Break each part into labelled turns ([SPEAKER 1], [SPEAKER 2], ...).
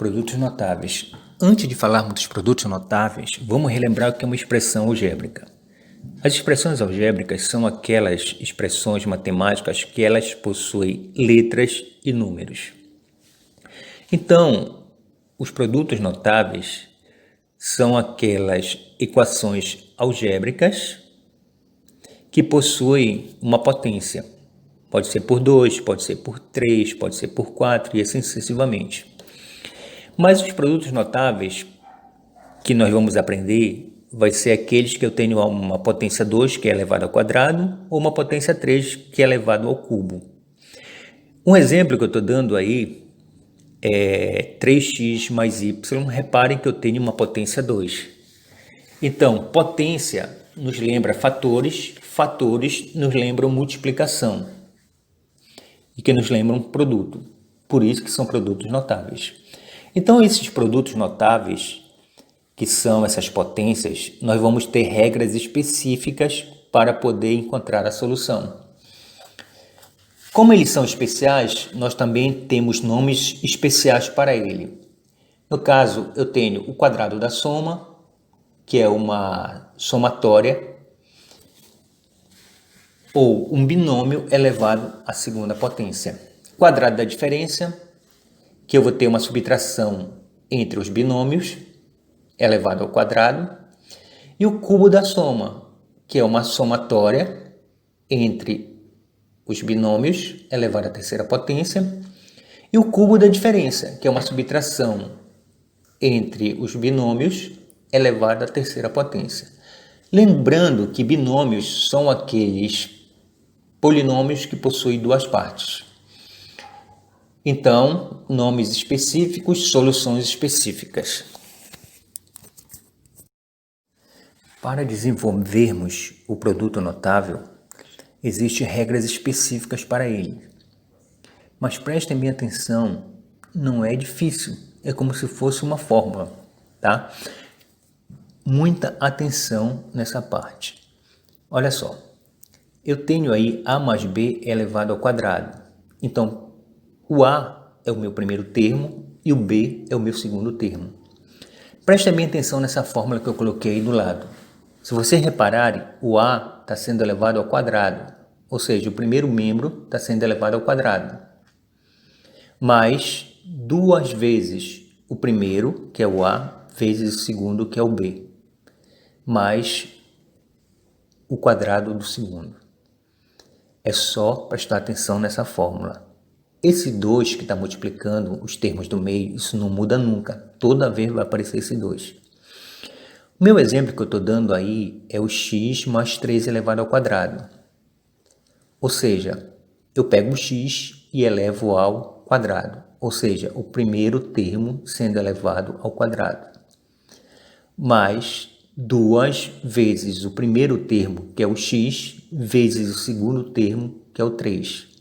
[SPEAKER 1] Produtos notáveis. Antes de falarmos dos produtos notáveis, vamos relembrar o que é uma expressão algébrica. As expressões algébricas são aquelas expressões matemáticas que elas possuem letras e números. Então, os produtos notáveis são aquelas equações algébricas que possuem uma potência. Pode ser por 2, pode ser por 3, pode ser por 4 e assim sucessivamente. Mas os produtos notáveis que nós vamos aprender vai ser aqueles que eu tenho uma potência 2, que é elevado ao quadrado, ou uma potência 3, que é elevado ao cubo. Um exemplo que eu estou dando aí é 3x mais y. Reparem que eu tenho uma potência 2. Então, potência nos lembra fatores, fatores nos lembram multiplicação e que nos lembram produto. Por isso que são produtos notáveis. Então, esses produtos notáveis, que são essas potências, nós vamos ter regras específicas para poder encontrar a solução. Como eles são especiais, nós também temos nomes especiais para ele. No caso, eu tenho o quadrado da soma, que é uma somatória, ou um binômio elevado à segunda potência. Quadrado da diferença, que eu vou ter uma subtração entre os binômios, elevado ao quadrado, e o cubo da soma, que é uma somatória entre os binômios, elevado à terceira potência, e o cubo da diferença, que é uma subtração entre os binômios, elevado à terceira potência. Lembrando que binômios são aqueles polinômios que possuem duas partes. Então, nomes específicos, soluções específicas. Para desenvolvermos o produto notável, existem regras específicas para ele. Mas prestem bem atenção, não é difícil, é como se fosse uma fórmula, tá? Muita atenção nessa parte. Olha só, eu tenho aí a mais b elevado ao quadrado. Então, o a é o meu primeiro termo e o b é o meu segundo termo. Prestem bem atenção nessa fórmula que eu coloquei aí do lado. Se vocês repararem, o a está sendo elevado ao quadrado, ou seja, o primeiro membro está sendo elevado ao quadrado, mais duas vezes o primeiro, que é o a, vezes o segundo, que é o b, mais o quadrado do segundo. É só prestar atenção nessa fórmula. Esse 2 que está multiplicando os termos do meio, isso não muda nunca. Toda vez vai aparecer esse 2. O meu exemplo que eu estou dando aí é o x mais 3 elevado ao quadrado. Ou seja, eu pego o x e elevo ao quadrado. Ou seja, o primeiro termo sendo elevado ao quadrado. Mais duas vezes o primeiro termo, que é o x, vezes o segundo termo, que é o 3.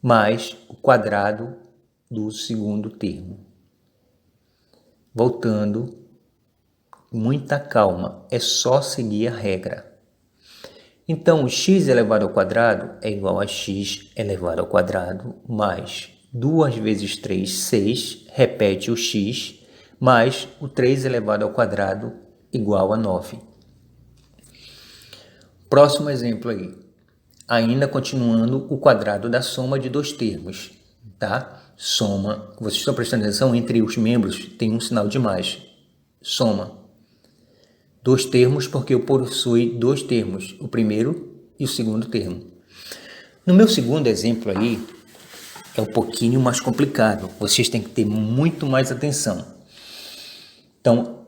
[SPEAKER 1] Mais o quadrado do segundo termo. Voltando, muita calma, é só seguir a regra. Então, x elevado ao quadrado é igual a x elevado ao quadrado mais 2 vezes 3, 6, repete o x, mais o 3 elevado ao quadrado igual a 9. Próximo exemplo aí. Ainda continuando o quadrado da soma de dois termos, tá? Soma, vocês estão prestando atenção, entre os membros tem um sinal de mais. Soma. Dois termos porque eu possuo dois termos, o primeiro e o segundo termo. No meu segundo exemplo aí, é um pouquinho mais complicado. Vocês têm que ter muito mais atenção. Então,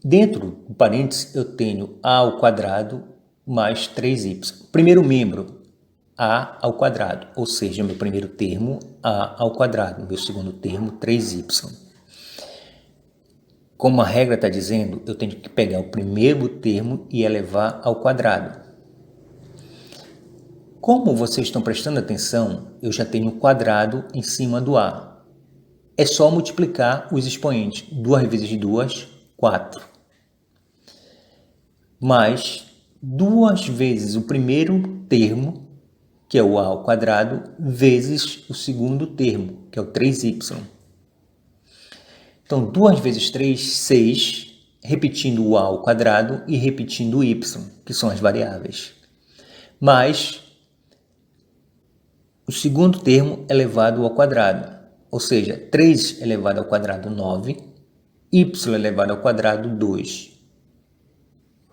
[SPEAKER 1] dentro do parênteses, eu tenho a ao quadrado mais 3y. Primeiro membro, a ao quadrado, ou seja, meu primeiro termo, a ao quadrado. Meu segundo termo, 3y. Como a regra está dizendo, eu tenho que pegar o primeiro termo e elevar ao quadrado. Como vocês estão prestando atenção, eu já tenho o quadrado em cima do a. É só multiplicar os expoentes. 2 vezes 2, 4. Mais 2 vezes o primeiro termo, que é o a ao quadrado, vezes o segundo termo, que é o 3y. Então, 2 vezes 3, 6, repetindo o a ao quadrado e repetindo o y, que são as variáveis. Mais o segundo termo elevado ao quadrado, ou seja, 3 elevado ao quadrado, 9, y elevado ao quadrado, 2.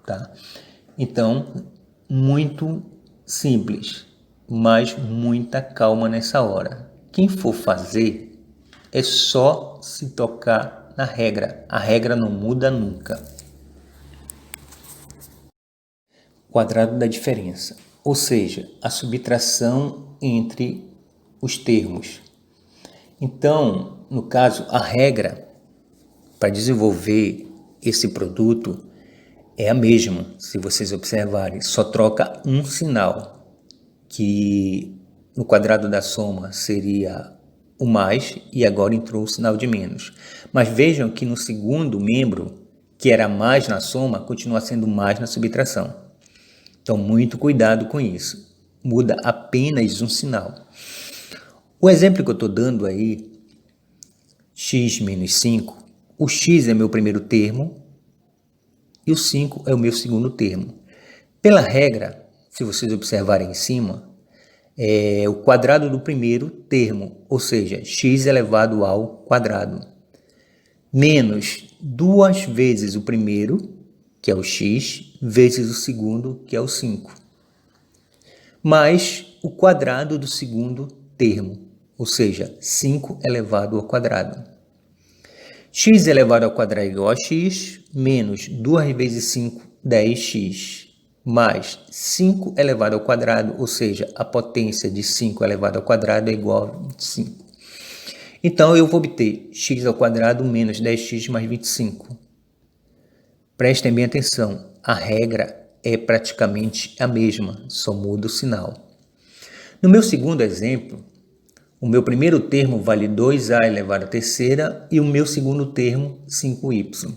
[SPEAKER 1] Tá? Então, muito simples, mas muita calma nessa hora. Quem for fazer, é só se tocar na regra. A regra não muda nunca. Quadrado da diferença, ou seja, a subtração entre os termos. Então, no caso, a regra para desenvolver esse produto é a mesma, se vocês observarem, só troca um sinal, que no quadrado da soma seria o mais e agora entrou o sinal de menos. Mas vejam que no segundo membro, que era mais na soma, continua sendo mais na subtração. Então, muito cuidado com isso. Muda apenas um sinal. O exemplo que eu estou dando aí, x menos 5, o x é meu primeiro termo e o 5 é o meu segundo termo. Pela regra, se vocês observarem em cima, é o quadrado do primeiro termo, ou seja, x elevado ao quadrado, menos 2 vezes o primeiro, que é o x, vezes o segundo, que é o 5, mais o quadrado do segundo termo, ou seja, 5 elevado ao quadrado. X elevado ao quadrado é igual a x, menos 2 vezes 5, 10x, mais 5 elevado ao quadrado, ou seja, a potência de 5 elevado ao quadrado é igual a 25. Então, eu vou obter x ao quadrado menos 10x mais 25. Prestem bem atenção, a regra é praticamente a mesma, só muda o sinal. No meu segundo exemplo, o meu primeiro termo vale 2a elevado à terceira e o meu segundo termo 5y.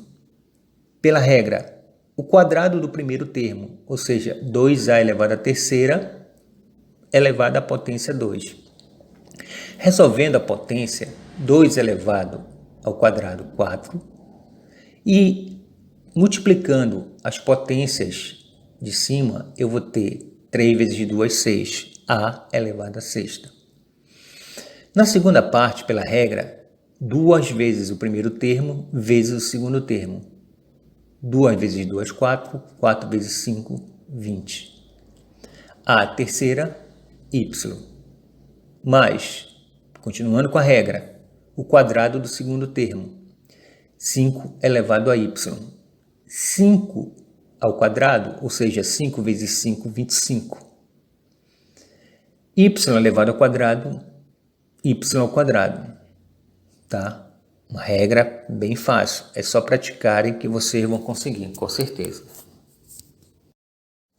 [SPEAKER 1] Pela regra, o quadrado do primeiro termo, ou seja, 2a elevado à terceira elevado à potência 2. Resolvendo a potência, 2 elevado ao quadrado, 4, e multiplicando as potências de cima, eu vou ter 3 vezes 2, 6, a elevado à sexta. Na segunda parte, pela regra, 2 vezes o primeiro termo vezes o segundo termo. 2 vezes 2, 4, 4 vezes 5, 20. A terceira, y. Mais, continuando com a regra, o quadrado do segundo termo, 5 elevado a y. 5 ao quadrado, ou seja, 5 vezes 5, 25. Y elevado ao quadrado, y ao quadrado, tá? Uma regra bem fácil, é só praticarem que vocês vão conseguir, com certeza.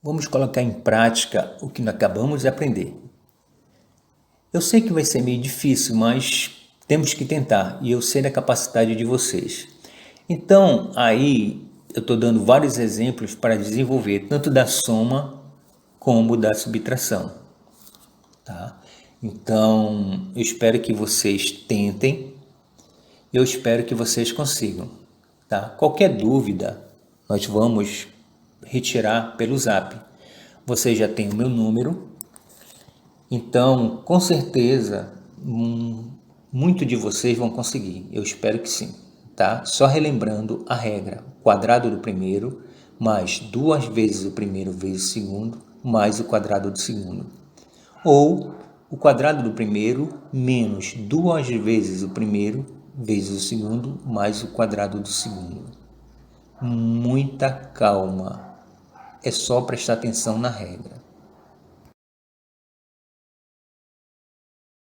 [SPEAKER 1] Vamos colocar em prática o que nós acabamos de aprender. Eu sei que vai ser meio difícil, mas temos que tentar, e eu sei da capacidade de vocês. Então, aí eu estou dando vários exemplos para desenvolver tanto da soma como da subtração, tá? Então, eu espero que vocês tentem, eu espero que vocês consigam, tá? Qualquer dúvida, nós vamos retirar pelo Zap. Você já tem o meu número, então, com certeza, muito de vocês vão conseguir, eu espero que sim, tá? Só relembrando a regra, quadrado do primeiro, mais 2 vezes o primeiro vezes o segundo, mais o quadrado do segundo. Ou o quadrado do primeiro menos 2 vezes o primeiro vezes o segundo, mais o quadrado do segundo. Muita calma, é só prestar atenção na regra.